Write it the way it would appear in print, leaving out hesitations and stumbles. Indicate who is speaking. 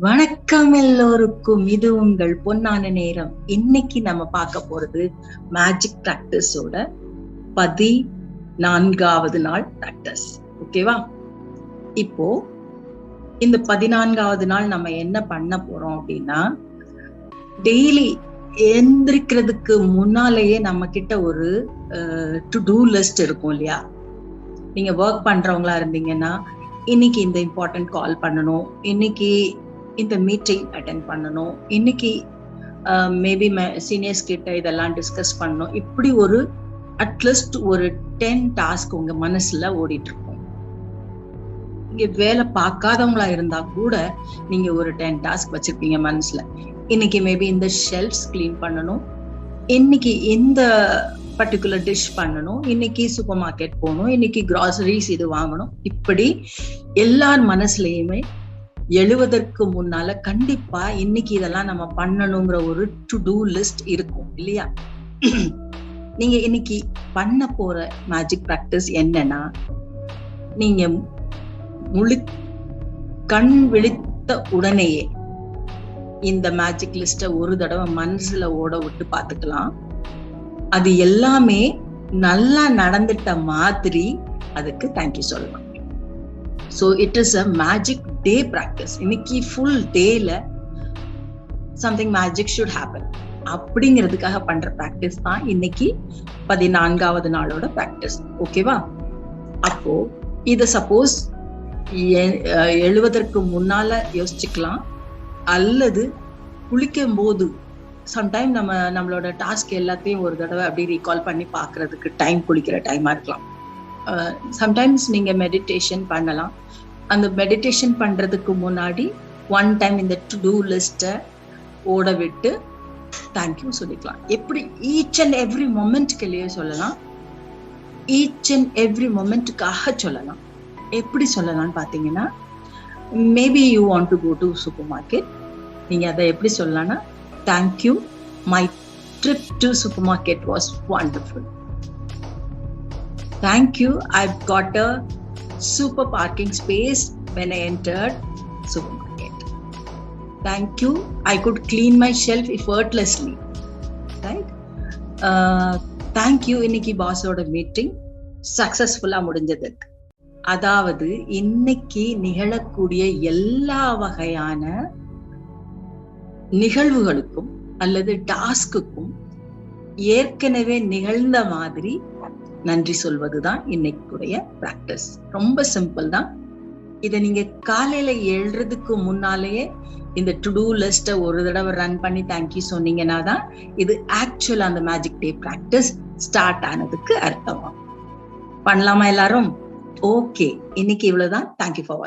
Speaker 1: வணக்கம் எல்லோருக்கும். இது உங்கள் பொன்னான நேரம். இன்னைக்கு நம்ம பார்க்க போறது மேஜிக் பிராக்டிஸோட 14வது நாள் பிராக்டிஸ். ஓகேவா? இப்போ இந்த 14வது நாள் நம்ம என்ன பண்ண போறோம் அப்படின்னா, டெய்லி எந்திரிக்கிறதுக்கு முன்னாலேயே நம்ம கிட்ட ஒரு டு டூ லிஸ்ட் இருக்கும் இல்லையா? நீங்க ஒர்க் பண்றவங்களா இருந்தீங்கன்னா, இன்னைக்கு இந்த இம்பார்ட்டன்ட் கால் பண்ணணும், இன்னைக்கு இந்த மீட்டிங் அட்டென்ட் பண்ணணும், இன்னைக்கு மேபி சீனியர்ஸ் கிட்ட இதெல்லாம் டிஸ்கஸ் பண்ணணும். இப்படி ஒரு அட்லீஸ்ட் ஒரு 10 டாஸ்க் உங்க மனசுல ஓடிட்டு இருக்கும். இங்க வேலை பார்க்காதவங்களா இருந்தா கூட நீங்க ஒரு 10 டாஸ்க் வச்சிருப்பீங்க மனசுல. இன்னைக்கு மேபி இந்த ஷெல்ஃப்ஸ் கிளீன் பண்ணணும், இன்னைக்கு இந்த பர்டிகுலர் டிஷ் பண்ணணும், இன்னைக்கு சூப்பர் மார்க்கெட் போகணும், இன்னைக்கு கிராசரிஸ் இது வாங்கணும். இப்படி எல்லார் மனசுலயுமே எழுவதற்கு முன்னால கண்டிப்பா இன்னைக்கு இதெல்லாம் நம்ம பண்ணணுங்கிற ஒரு டு டூ லிஸ்ட் இருக்கும் இல்லையா? நீங்க இன்னைக்கு பண்ண போற மேஜிக் பிராக்டிஸ் என்னன்னா, நீங்க கண் விழித்த உடனேயே இந்த மேஜிக் லிஸ்ட ஒரு தடவை மனசுல ஓட விட்டு பாத்துக்கலாம். அது எல்லாமே நல்லா நடந்துட்ட மாதிரி அதுக்கு தேங்க்யூ சொல்லலாம். So it is a magic day practice. இன்னைக்கு ஃபுல் டேல something magic should happen அப்படிங்கிறதுக்காக பண்ற பிராக்டிஸ் தான் இன்னைக்கு 14வது நாளோட பிராக்டிஸ். ஓகேவா? அப்போ இத சப்போஸ் எழுவதற்கு முன்னால யோசிச்சுக்கலாம், அல்லது குளிக்கும் போது சம்டைம் நம்மளோட டாஸ்க் எல்லாத்தையும் ஒரு தடவை அப்படி ரீகால் பண்ணி பாக்குறதுக்கு டைம் குளிக்கிற டைமா இருக்கலாம். சம்டைம்ஸ் நீங்க மெடிடேஷன் பண்ணலாம். அந்த மெடிடேஷன் பண்றதுக்கு முன்னாடி ஒன் டைம் இந்த டு டூ லிஸ்ட ஓட விட்டு தேங்க்யூ சொல்லிக்கலாம். எப்படி ஈச் அண்ட் எவ்ரி மொமெண்ட்குள்ளேயே சொல்லலாம், ஈச் அண்ட் எவ்ரி மொமெண்ட்டுக்காக சொல்லலாம். எப்படி சொல்லலாம்னு பாத்தீங்கன்னா, maybe you want to go to supermarket. நீங்க அதை எப்படி சொல்லலாம்னா, thank you, my trip to supermarket was wonderful. Thank you, I've got a super parking space when I entered supermarket. Thank you, I could clean my shelf effortlessly. Right? Thank you, இன்னைக்கு பாஸோட meeting சக்சஸ்ஃபுல்லா முடிஞ்சது. அதாவது இன்னைக்கு நிகழக்கூடிய எல்லா வகையான நிகழ்வுகளுக்கும் அல்லது டாஸ்க்குக்கும் ஏற்கனவே நிகழ்ந்த மாதிரி நன்றி சொல்வதுதான் இன்னைக்குடைய பிராக்டிஸ். ரொம்ப சிம்பிள் தான். இதை நீங்க காலையில எழுறதுக்கு முன்னாலேயே இந்த டு டூ லிஸ்ட ஒரு தடவை ரன் பண்ணி தேங்க்யூ சொன்னீங்கன்னா தான் இது ஆக்சுவலா அந்த மேஜிக் டே பிராக்டிஸ் ஸ்டார்ட் ஆனதுக்கு அர்த்தம். பண்ணலாமா எல்லாரும்? ஓகே, இன்னைக்கு இவ்வளவுதான். தேங்க்யூ ஃபார் வாட்சிங்.